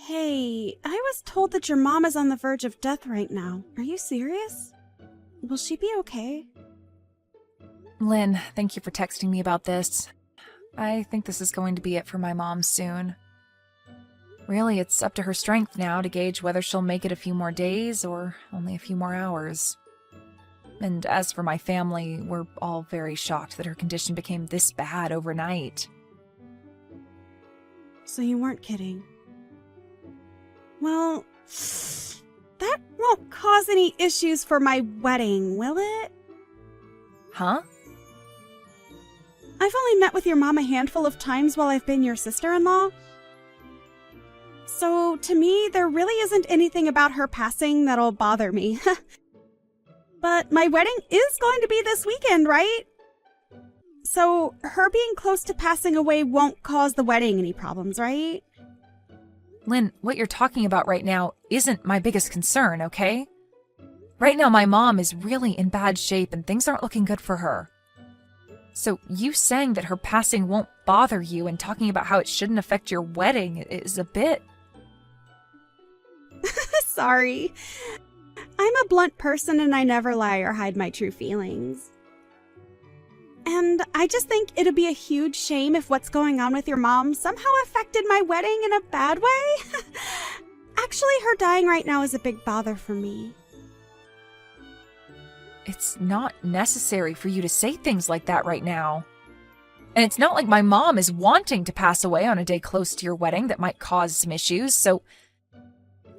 Hey, I was told that your mom is on the verge of death right now. Are you serious? Will she be okay? Lynn, thank you for texting me about this. I think this is going to be it for my mom soon. Really, it's up to her strength now to gauge whether she'll make it a few more days or only a few more hours. And as for my family, we're all very shocked that her condition became this bad overnight. So you weren't kidding. Well, that won't cause any issues for my wedding, will it? Huh? I've only met with your mom a handful of times while I've been your sister-in-law. So, to me, there really isn't anything about her passing that'll bother me. But my wedding is going to be this weekend, right? So, her being close to passing away won't cause the wedding any problems, right? Lynn, what you're talking about right now isn't my biggest concern, okay? Right now, my mom is really in bad shape and things aren't looking good for her. So you saying that her passing won't bother you and talking about how it shouldn't affect your wedding is a bit... Sorry. I'm a blunt person and I never lie or hide my true feelings. And I just think it'd be a huge shame if what's going on with your mom somehow affected my wedding in a bad way. Actually, her dying right now is a big bother for me. It's not necessary for you to say things like that right now. And it's not like my mom is wanting to pass away on a day close to your wedding that might cause some issues, so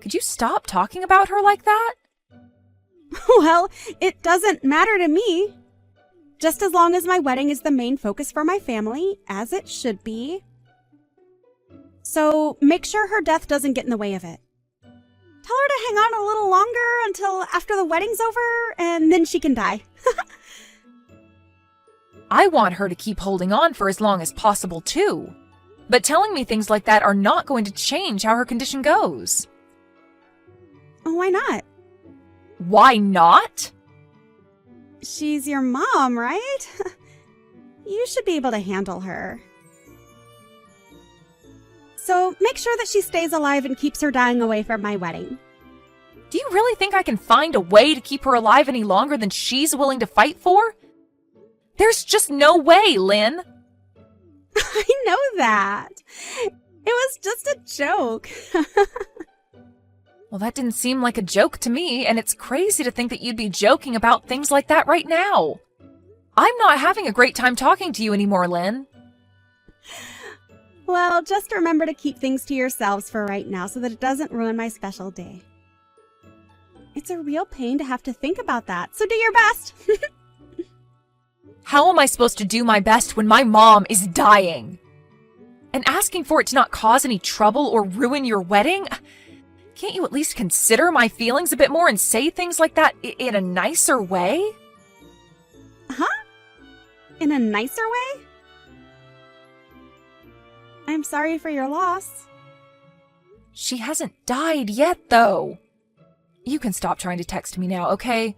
could you stop talking about her like that? Well, it doesn't matter to me. Just as long as my wedding is the main focus for my family, as it should be. So make sure her death doesn't get in the way of it. Tell her to hang on a little longer until after the wedding's over, and then she can die. I want her to keep holding on for as long as possible, too. But telling me things like that are not going to change how her condition goes. Why not? Why not? She's your mom, right? You should be able to handle her. So make sure that she stays alive and keeps her dying away from my wedding. Do you really think I can find a way to keep her alive any longer than she's willing to fight for? There's just no way, Lynn. I know that. It was just a joke. Well, that didn't seem like a joke to me, and it's crazy to think that you'd be joking about things like that right now. I'm not having a great time talking to you anymore, Lynn. Well, just remember to keep things to yourselves for right now so that it doesn't ruin my special day. It's a real pain to have to think about that, so do your best. How am I supposed to do my best when my mom is dying? And asking for it to not cause any trouble or ruin your wedding? Can't you at least consider my feelings a bit more and say things like that in a nicer way? Huh? In a nicer way? I'm sorry for your loss. She hasn't died yet, though. You can stop trying to text me now, okay?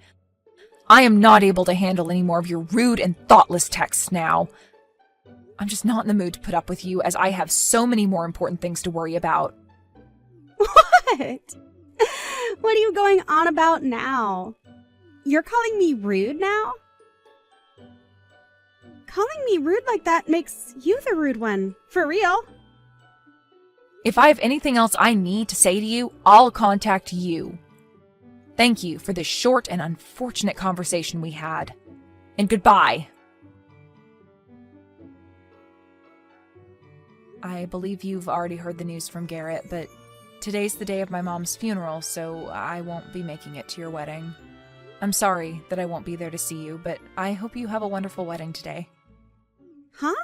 I am not able to handle any more of your rude and thoughtless texts now. I'm just not in the mood to put up with you, as I have so many more important things to worry about. What? What are you going on about now? You're calling me rude now? Calling me rude like that makes you the rude one, for real. If I have anything else I need to say to you, I'll contact you. Thank you for this short and unfortunate conversation we had. And goodbye. I believe you've already heard the news from Garrett, but today's the day of my mom's funeral, so I won't be making it to your wedding. I'm sorry that I won't be there to see you, but I hope you have a wonderful wedding today. Huh?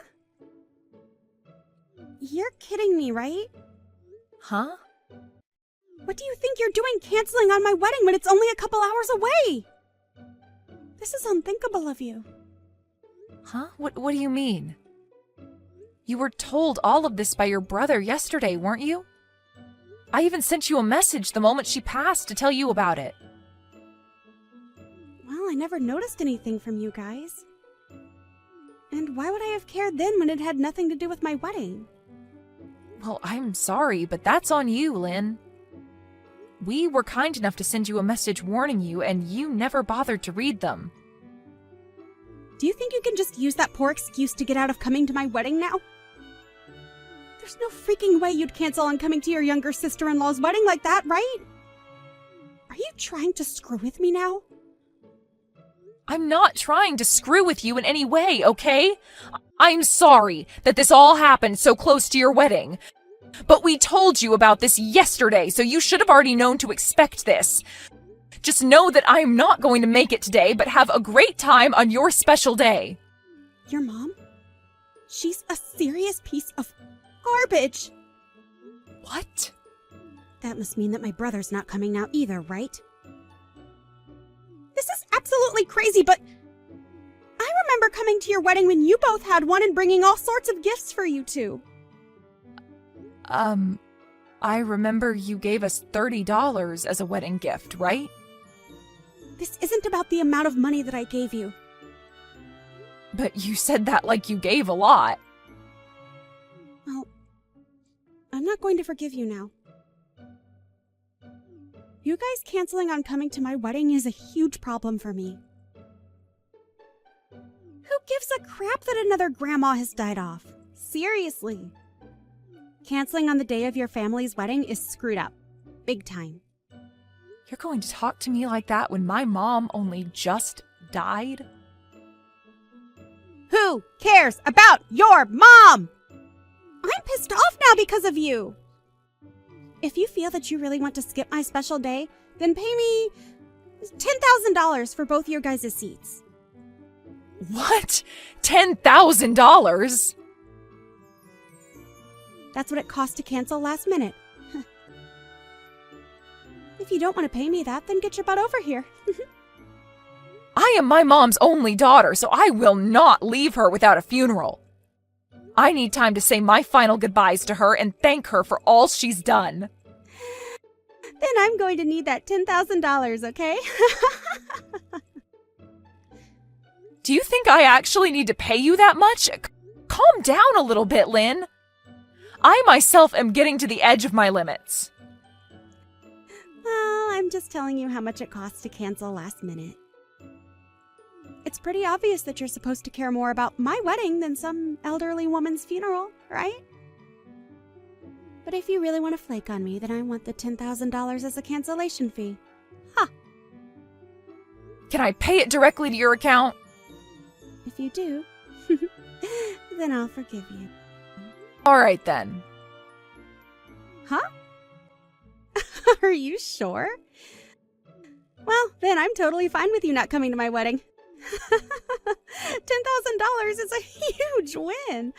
You're kidding me, right? Huh? What do you think you're doing canceling on my wedding when it's only a couple hours away? This is unthinkable of you. Huh? What do you mean? You were told all of this by your brother yesterday, weren't you? I even sent you a message the moment she passed to tell you about it. Well, I never noticed anything from you guys. And why would I have cared then when it had nothing to do with my wedding? Well, I'm sorry, but that's on you, Lynn. We were kind enough to send you a message warning you, and you never bothered to read them. Do you think you can just use that poor excuse to get out of coming to my wedding now? There's no freaking way you'd cancel on coming to your younger sister-in-law's wedding like that, right? Are you trying to screw with me now? I'm not trying to screw with you in any way, okay? I'm sorry that this all happened so close to your wedding. But we told you about this yesterday, so you should have already known to expect this. Just know that I'm not going to make it today, but have a great time on your special day. Your mom? She's a serious piece of garbage. What? That must mean that my brother's not coming now either, right? This is absolutely crazy, but I remember coming to your wedding when you both had one and bringing all sorts of gifts for you two. I remember you gave us $30 as a wedding gift, right? This isn't about the amount of money that I gave you. But you said that like you gave a lot. Well, I'm not going to forgive you now. You guys canceling on coming to my wedding is a huge problem for me. Who gives a crap that another grandma has died off? Seriously. Canceling on the day of your family's wedding is screwed up. Big time. You're going to talk to me like that when my mom only just died? Who cares about your mom? I'm pissed off now because of you. If you feel that you really want to skip my special day, then pay me $10,000 for both your guys' seats. What? $10,000? That's what it cost to cancel last minute. If you don't want to pay me that, then get your butt over here. I am my mom's only daughter, so I will not leave her without a funeral. I need time to say my final goodbyes to her and thank her for all she's done. Then I'm going to need that $10,000, okay? Do you think I actually need to pay you that much? Calm down a little bit, Lynn. I myself am getting to the edge of my limits. Well, I'm just telling you how much it costs to cancel last minute. It's pretty obvious that you're supposed to care more about my wedding than some elderly woman's funeral, right? But if you really want to flake on me, then I want the $10,000 as a cancellation fee. Ha! Can I pay it directly to your account? If you do, then I'll forgive you. All right, then. Huh? Are you sure? Well, then I'm totally fine with you not coming to my wedding. $10,000 is a huge win.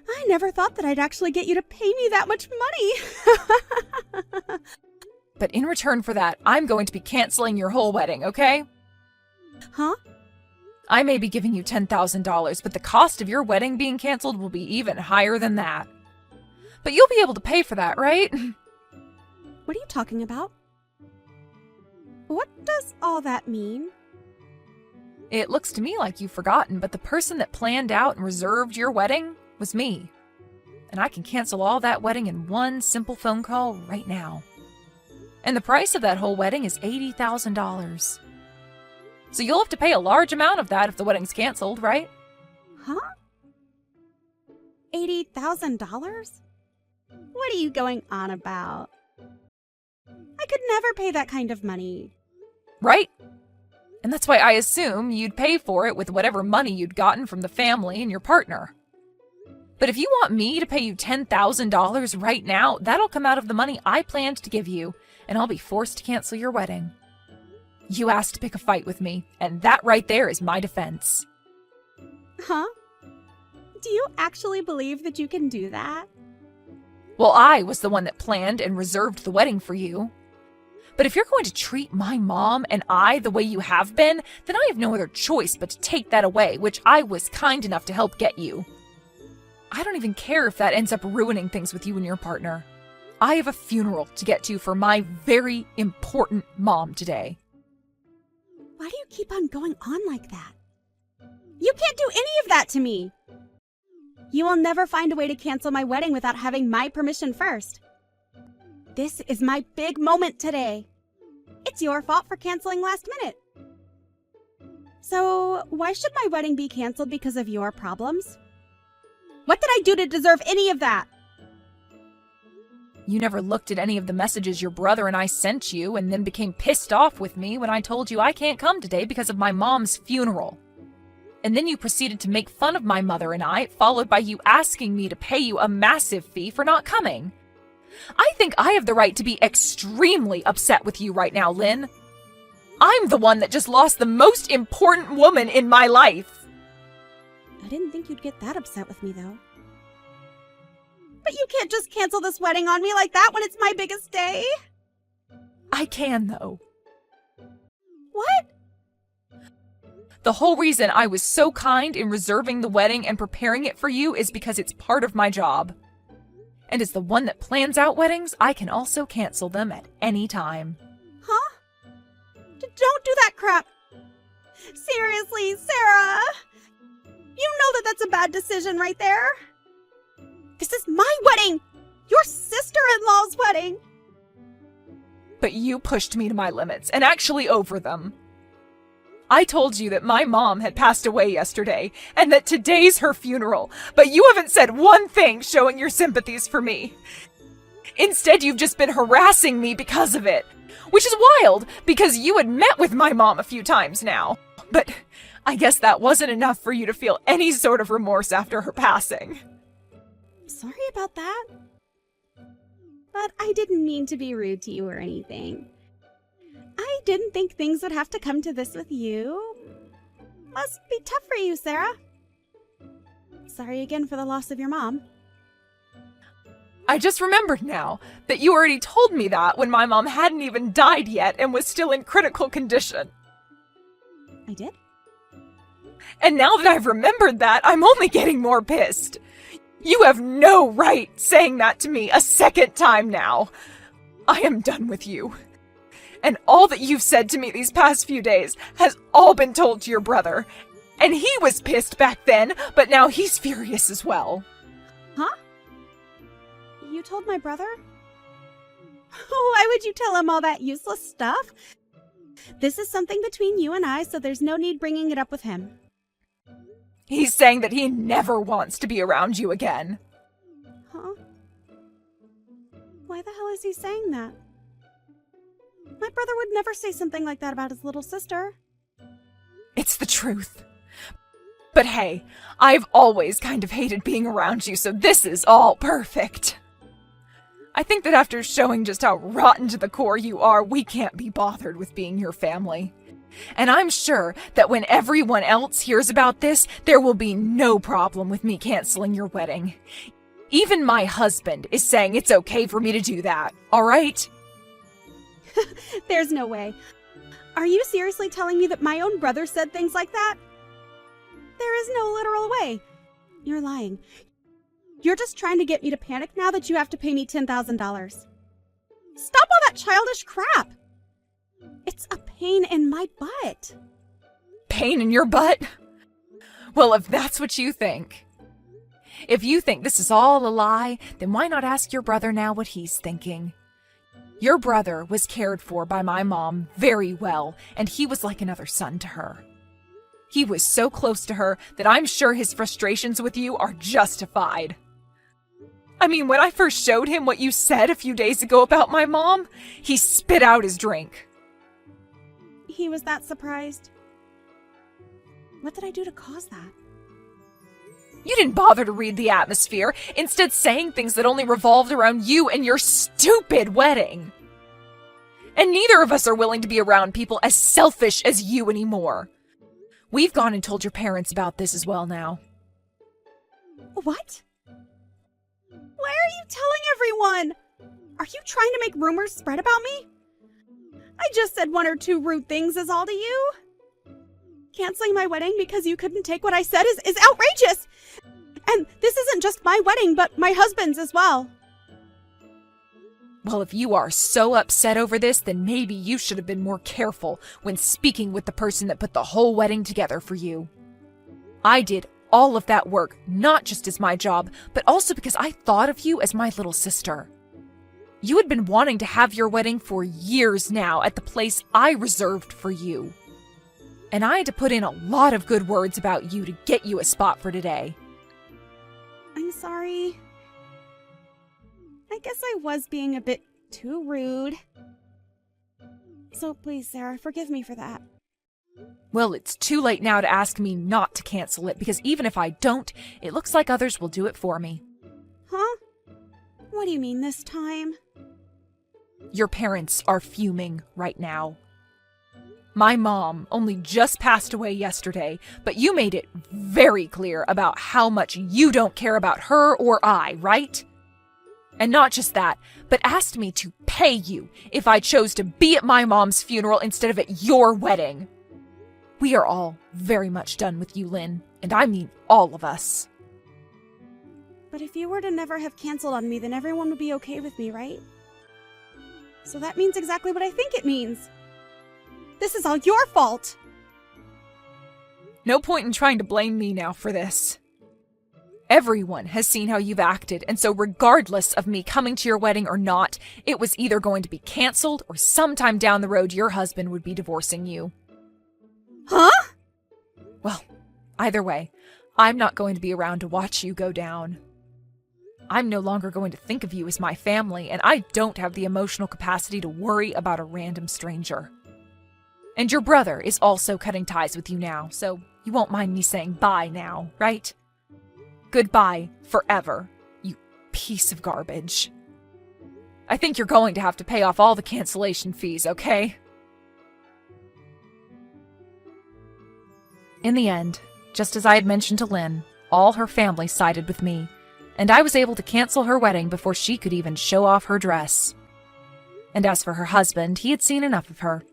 I never thought that I'd actually get you to pay me that much money. But in return for that, I'm going to be canceling your whole wedding, okay? Huh? I may be giving you $10,000, but the cost of your wedding being canceled will be even higher than that. But you'll be able to pay for that, right? What are you talking about? What does all that mean? It looks to me like you've forgotten, but the person that planned out and reserved your wedding was me. And I can cancel all that wedding in one simple phone call right now. And the price of that whole wedding is $80,000. So you'll have to pay a large amount of that if the wedding's canceled, right? Huh? $80,000? What are you going on about? I could never pay that kind of money. Right? And that's why I assume you'd pay for it with whatever money you'd gotten from the family and your partner. But if you want me to pay you $10,000 right now, that'll come out of the money I planned to give you, and I'll be forced to cancel your wedding. You asked to pick a fight with me, and that right there is my defense. Huh? Do you actually believe that you can do that? Well, I was the one that planned and reserved the wedding for you. But if you're going to treat my mom and I the way you have been, then I have no other choice but to take that away, which I was kind enough to help get you. I don't even care if that ends up ruining things with you and your partner. I have a funeral to get to for my very important mom today. Why do you keep on going on like that? You can't do any of that to me! You will never find a way to cancel my wedding without having my permission first. This is my big moment today. It's your fault for canceling last minute. So, why should my wedding be canceled because of your problems? What did I do to deserve any of that? You never looked at any of the messages your brother and I sent you and then became pissed off with me when I told you I can't come today because of my mom's funeral. And then you proceeded to make fun of my mother and I, followed by you asking me to pay you a massive fee for not coming. I think I have the right to be extremely upset with you right now, Lynn. I'm the one that just lost the most important woman in my life. I didn't think you'd get that upset with me, though. But you can't just cancel this wedding on me like that when it's my biggest day. I can, though. What? The whole reason I was so kind in reserving the wedding and preparing it for you is because it's part of my job. And as the one that plans out weddings, I can also cancel them at any time. Huh? Don't do that crap. Seriously, Sarah. You know that that's a bad decision right there. This is my wedding. Your sister-in-law's wedding. But you pushed me to my limits, and actually over them. I told you that my mom had passed away yesterday, and that today's her funeral, but you haven't said one thing showing your sympathies for me. Instead, you've just been harassing me because of it, which is wild, because you had met with my mom a few times now. But I guess that wasn't enough for you to feel any sort of remorse after her passing. Sorry about that. But I didn't mean to be rude to you or anything. I didn't think things would have to come to this with you. Must be tough for you, Sarah. Sorry again for the loss of your mom. I just remembered now that you already told me that when my mom hadn't even died yet and was still in critical condition. I did? And now that I've remembered that, I'm only getting more pissed. You have no right saying that to me a second time now. I am done with you. And all that you've said to me these past few days has all been told to your brother. And he was pissed back then, but now he's furious as well. Huh? You told my brother? Why would you tell him all that useless stuff? This is something between you and I, so there's no need bringing it up with him. He's saying that he never wants to be around you again. Huh? Why the hell is he saying that? My brother would never say something like that about his little sister. It's the truth. But hey, I've always kind of hated being around you, so this is all perfect. I think that after showing just how rotten to the core you are, we can't be bothered with being your family. And I'm sure that when everyone else hears about this, there will be no problem with me canceling your wedding. Even my husband is saying it's okay for me to do that, all right? There's no way. Are you seriously telling me that my own brother said things like that? There is no literal way. You're lying. You're just trying to get me to panic now that you have to pay me $10,000. Stop all that childish crap! It's a pain in my butt. Pain in your butt? Well, if that's what you think. If you think this is all a lie, then why not ask your brother now what he's thinking? Your brother was cared for by my mom very well, and he was like another son to her. He was so close to her that I'm sure his frustrations with you are justified. I mean, when I first showed him what you said a few days ago about my mom, he spit out his drink. He was that surprised. What did I do to cause that? You didn't bother to read the atmosphere, instead saying things that only revolved around you and your stupid wedding. And neither of us are willing to be around people as selfish as you anymore. We've gone and told your parents about this as well now. What? Why are you telling everyone? Are you trying to make rumors spread about me? I just said one or two rude things is all to you. Canceling my wedding because you couldn't take what I said is outrageous. And this isn't just my wedding, but my husband's as well. Well, if you are so upset over this, then maybe you should have been more careful when speaking with the person that put the whole wedding together for you. I did all of that work, not just as my job, but also because I thought of you as my little sister. You had been wanting to have your wedding for years now at the place I reserved for you. And I had to put in a lot of good words about you to get you a spot for today. I'm sorry. I guess I was being a bit too rude. So please, Sarah, forgive me for that. Well, it's too late now to ask me not to cancel it, because even if I don't, it looks like others will do it for me. Huh? What do you mean this time? Your parents are fuming right now. My mom only just passed away yesterday, but you made it very clear about how much you don't care about her or I, right? And not just that, but asked me to pay you if I chose to be at my mom's funeral instead of at your wedding. We are all very much done with you, Lynn, and I mean all of us. But if you were to never have canceled on me, then everyone would be okay with me, right? So that means exactly what I think it means. This is all your fault! No point in trying to blame me now for this. Everyone has seen how you've acted, and so regardless of me coming to your wedding or not, it was either going to be canceled or sometime down the road your husband would be divorcing you. Huh? Well, either way, I'm not going to be around to watch you go down. I'm no longer going to think of you as my family, and I don't have the emotional capacity to worry about a random stranger. And your brother is also cutting ties with you now, so you won't mind me saying bye now, right? Goodbye forever, you piece of garbage. I think you're going to have to pay off all the cancellation fees, okay? In the end, just as I had mentioned to Lynn, all her family sided with me, and I was able to cancel her wedding before she could even show off her dress. And as for her husband, he had seen enough of her.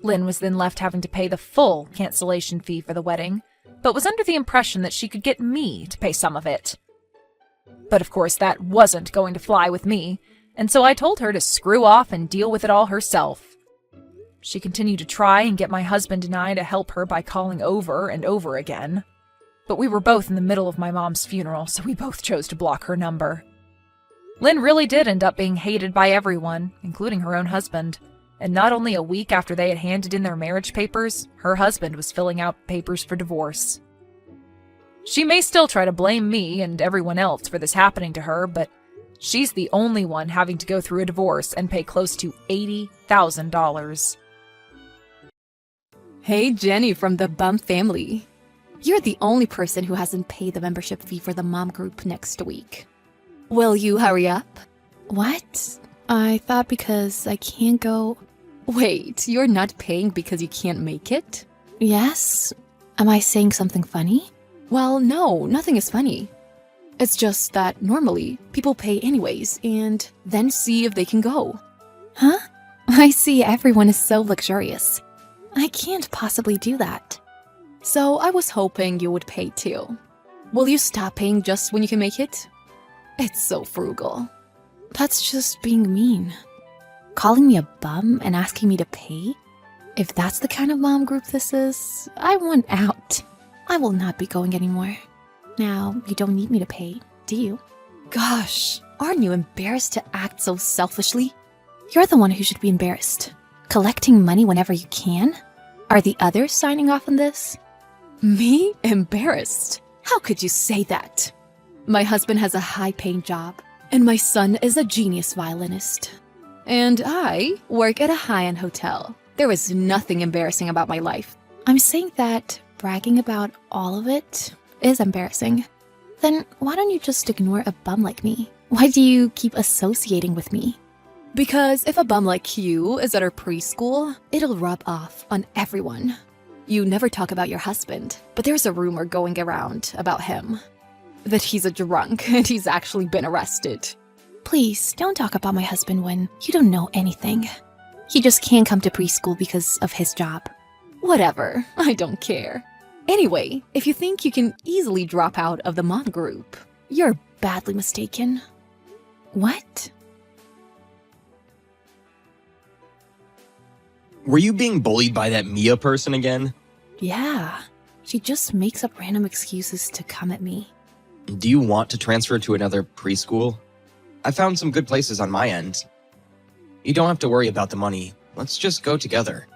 Lynn was then left having to pay the full cancellation fee for the wedding, but was under the impression that she could get me to pay some of it. But of course that wasn't going to fly with me, and so I told her to screw off and deal with it all herself. She continued to try and get my husband and I to help her by calling over and over again. But we were both in the middle of my mom's funeral, so we both chose to block her number. Lynn really did end up being hated by everyone, including her own husband. And not only a week after they had handed in their marriage papers, her husband was filling out papers for divorce. She may still try to blame me and everyone else for this happening to her, but she's the only one having to go through a divorce and pay close to $80,000. Hey, Jenny from the Bum family. You're the only person who hasn't paid the membership fee for the mom group next week. Will you hurry up? What? I thought because I can't go... Wait, you're not paying because you can't make it? Yes? Am I saying something funny? Well, no, nothing is funny. It's just that normally people pay anyways and then see if they can go. Huh? I see everyone is so luxurious. I can't possibly do that. So I was hoping you would pay too. Will you stop paying just when you can make it? It's so frugal. That's just being mean. Calling me a bum and asking me to pay? If that's the kind of mom group this is, I want out. I will not be going anymore. Now, you don't need me to pay, do you? Gosh, aren't you embarrassed to act so selfishly? You're the one who should be embarrassed. Collecting money whenever you can? Are the others signing off on this? Me? Embarrassed? How could you say that? My husband has a high-paying job, and my son is a genius violinist. And I work at a high-end hotel. There is nothing embarrassing about my life. I'm saying that bragging about all of it is embarrassing. Then why don't you just ignore a bum like me? Why do you keep associating with me? Because if a bum like you is at our preschool, it'll rub off on everyone. You never talk about your husband, but there's a rumor going around about him. That he's a drunk and he's actually been arrested. Please, don't talk about my husband when you don't know anything. He just can't come to preschool because of his job. Whatever, I don't care. Anyway, if you think you can easily drop out of the mom group, you're badly mistaken. What? Were you being bullied by that Mia person again? Yeah. She just makes up random excuses to come at me. Do you want to transfer to another preschool? I found some good places on my end. You don't have to worry about the money. Let's just go together.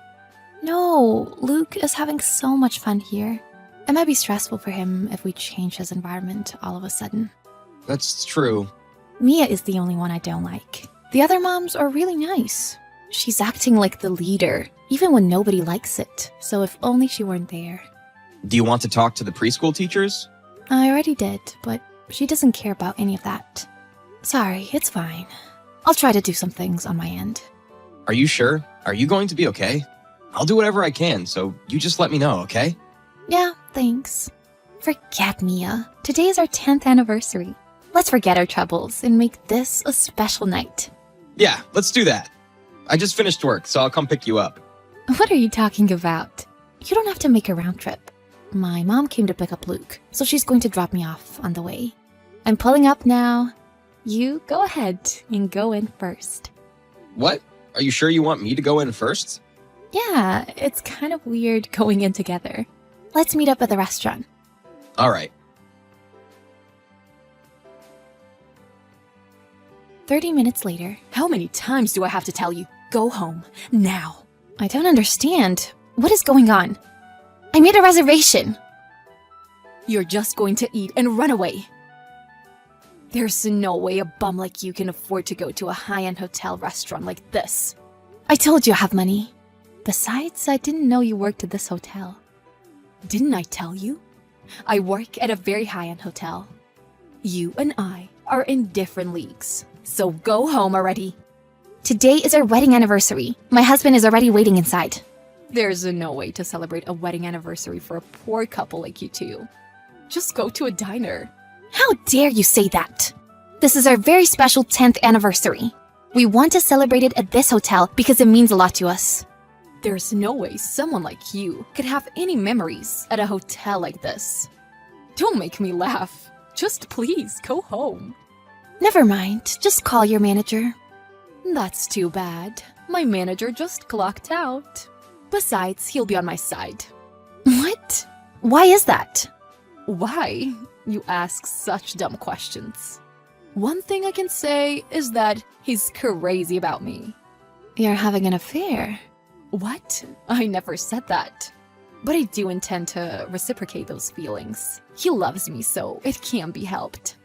No, Luke is having so much fun here. It might be stressful for him if we change his environment all of a sudden. That's true. Mia is the only one I don't like. The other moms are really nice. She's acting like the leader, even when nobody likes it. So if only she weren't there. Do you want to talk to the preschool teachers? I already did, but she doesn't care about any of that. Sorry, it's fine. I'll try to do some things on my end. Are you sure? Are you going to be okay? I'll do whatever I can, so you just let me know, okay? Yeah, thanks. Forget Mia. Today is our 10th anniversary. Let's forget our troubles and make this a special night. Yeah, let's do that. I just finished work, so I'll come pick you up. What are you talking about? You don't have to make a round trip. My mom came to pick up Luke, so she's going to drop me off on the way. I'm pulling up now. You go ahead and go in first. What? Are you sure you want me to go in first? Yeah, it's kind of weird going in together. Let's meet up at the restaurant. All right. 30 minutes later. How many times do I have to tell you? Go home, now. I don't understand. What is going on? I made a reservation. You're just going to eat and run away. There's no way a bum like you can afford to go to a high-end hotel restaurant like this. I told you I have money. Besides, I didn't know you worked at this hotel. Didn't I tell you? I work at a very high-end hotel. You and I are in different leagues, so go home already. Today is our wedding anniversary. My husband is already waiting inside. There's no way to celebrate a wedding anniversary for a poor couple like you two. Just go to a diner. How dare you say that? This is our very special 10th anniversary. We want to celebrate it at this hotel because it means a lot to us. There's no way someone like you could have any memories at a hotel like this. Don't make me laugh. Just please go home. Never mind. Just call your manager. That's too bad. My manager just clocked out. Besides, he'll be on my side. What? Why is that? Why? You ask such dumb questions. One thing I can say is that he's crazy about me. You're having an affair. What? I never said that. But I do intend to reciprocate those feelings. He loves me, so it can't be helped.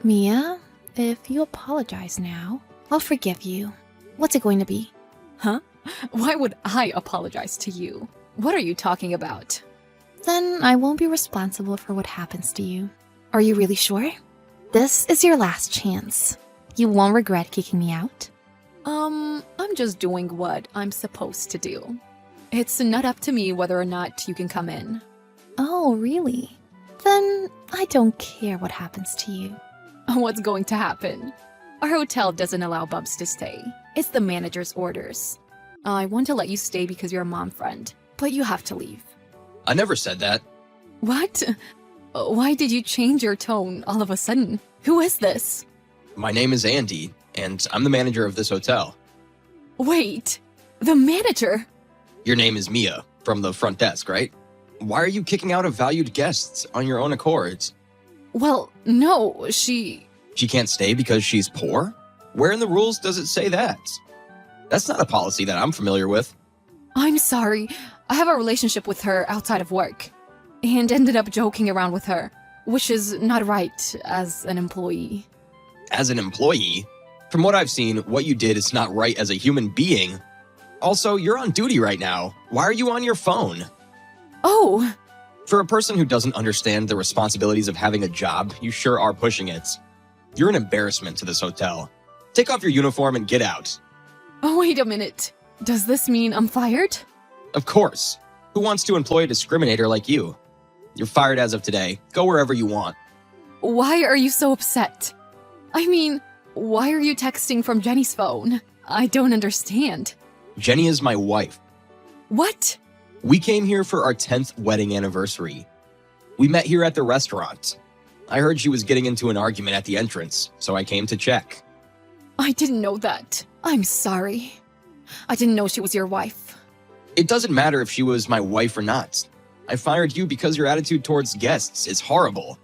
Mia, if you apologize now, I'll forgive you. What's it going to be? Huh? Why would I apologize to you? What are you talking about? Then I won't be responsible for what happens to you. Are you really sure? This is your last chance. You won't regret kicking me out? I'm just doing what I'm supposed to do. It's not up to me whether or not you can come in. Oh, really? Then I don't care what happens to you. What's going to happen? Our hotel doesn't allow bubs to stay. It's the manager's orders. I want to let you stay because you're a mom friend, but you have to leave. I never said that. What? Why did you change your tone all of a sudden? Who is this? My name is Andy, and I'm the manager of this hotel. Wait, the manager? Your name is Mia, from the front desk, right? Why are you kicking out a valued guest on your own accord? Well, no, she can't stay because she's poor? Where in the rules does it say that? That's not a policy that I'm familiar with. I'm sorry. I have a relationship with her outside of work and ended up joking around with her, which is not right as an employee. As an employee? From what I've seen, what you did is not right as a human being. Also, you're on duty right now. Why are you on your phone? Oh! For a person who doesn't understand the responsibilities of having a job, you sure are pushing it. You're an embarrassment to this hotel. Take off your uniform and get out. Oh, wait a minute. Does this mean I'm fired? Of course. Who wants to employ a discriminator like you? You're fired as of today. Go wherever you want. Why are you so upset? I mean, why are you texting from Jenny's phone? I don't understand. Jenny is my wife. What? We came here for our 10th wedding anniversary. We met here at the restaurant. I heard she was getting into an argument at the entrance, so I came to check. I didn't know that. I'm sorry. I didn't know she was your wife. It doesn't matter if she was my wife or not. I fired you because your attitude towards guests is horrible.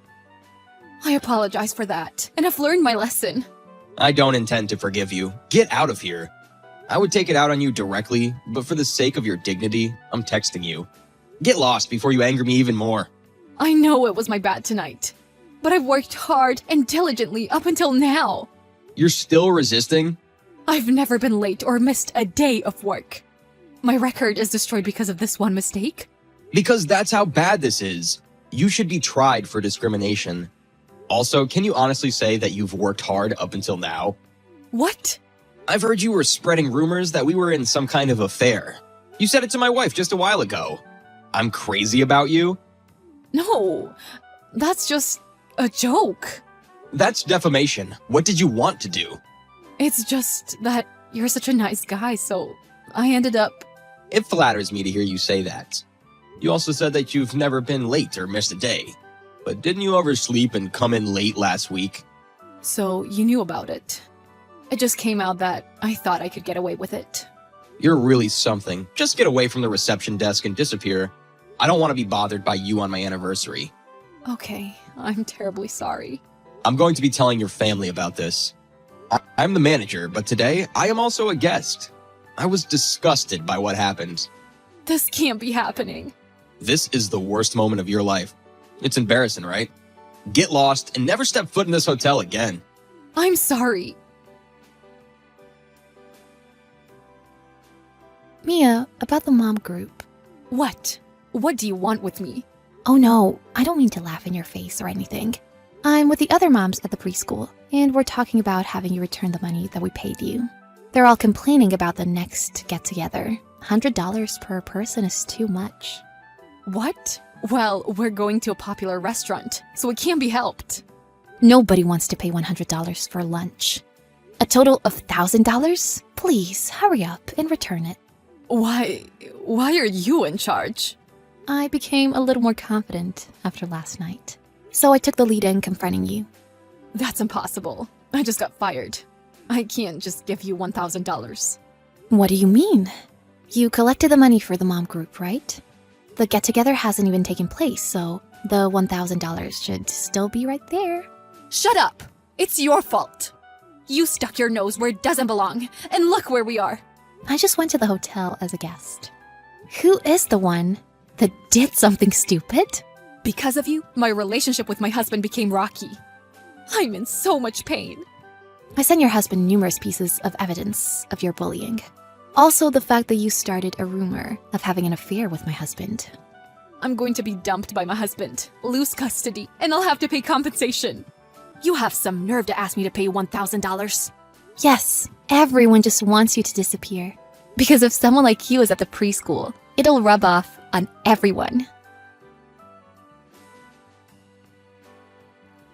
I apologize for that, and I've learned my lesson. I don't intend to forgive you. Get out of here. I would take it out on you directly, but for the sake of your dignity, I'm texting you. Get lost before you anger me even more. I know it was my bad tonight, but I've worked hard and diligently up until now. You're still resisting? I've never been late or missed a day of work. My record is destroyed because of this one mistake. Because that's how bad this is. You should be tried for discrimination. Also, can you honestly say that you've worked hard up until now? What? I've heard you were spreading rumors that we were in some kind of affair. You said it to my wife just a while ago. I'm crazy about you? No, that's just a joke. That's defamation. What did you want to do? It's just that you're such a nice guy, so I ended up... It flatters me to hear you say that. You also said that you've never been late or missed a day. But didn't you oversleep and come in late last week? So you knew about it. It just came out that I thought I could get away with it. You're really something. Just get away from the reception desk and disappear. I don't want to be bothered by you on my anniversary. Okay, I'm terribly sorry. I'm going to be telling your family about this. I'm the manager, but today I am also a guest. I was disgusted by what happened. This can't be happening. This is the worst moment of your life. It's embarrassing, right? Get lost and never step foot in this hotel again. I'm sorry. Mia, about the mom group. What? What do you want with me? Oh no, I don't mean to laugh in your face or anything. I'm with the other moms at the preschool, and we're talking about having you return the money that we paid you. They're all complaining about the next get-together. $100 per person is too much. What? Well, we're going to a popular restaurant, so it can't be helped. Nobody wants to pay $100 for lunch. A total of $1,000? Please, hurry up and return it. Why are you in charge? I became a little more confident after last night. So I took the lead in confronting you. That's impossible. I just got fired. I can't just give you $1,000. What do you mean? You collected the money for the mom group, right? The get-together hasn't even taken place, so the $1,000 should still be right there. Shut up! It's your fault. You stuck your nose where it doesn't belong, and look where we are. I just went to the hotel as a guest. Who is the one that did something stupid? Because of you, my relationship with my husband became rocky. I'm in so much pain. I sent your husband numerous pieces of evidence of your bullying. Also, the fact that you started a rumor of having an affair with my husband. I'm going to be dumped by my husband, lose custody, and I'll have to pay compensation. You have some nerve to ask me to pay $1,000. Yes, everyone just wants you to disappear. Because if someone like you is at the preschool, it'll rub off on everyone.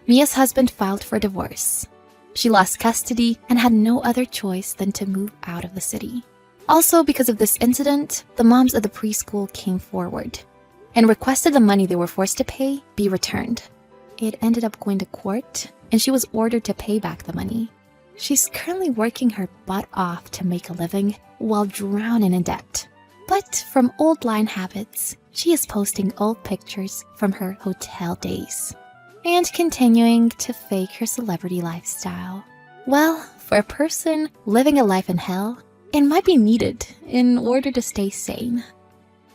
Mia's husband filed for divorce. She lost custody and had no other choice than to move out of the city. Also, because of this incident, the moms of the preschool came forward and requested the money they were forced to pay be returned. It ended up going to court, and she was ordered to pay back the money. She's currently working her butt off to make a living while drowning in debt. But from old line habits, she is posting old pictures from her hotel days and continuing to fake her celebrity lifestyle. Well, for a person living a life in hell, it might be needed in order to stay sane.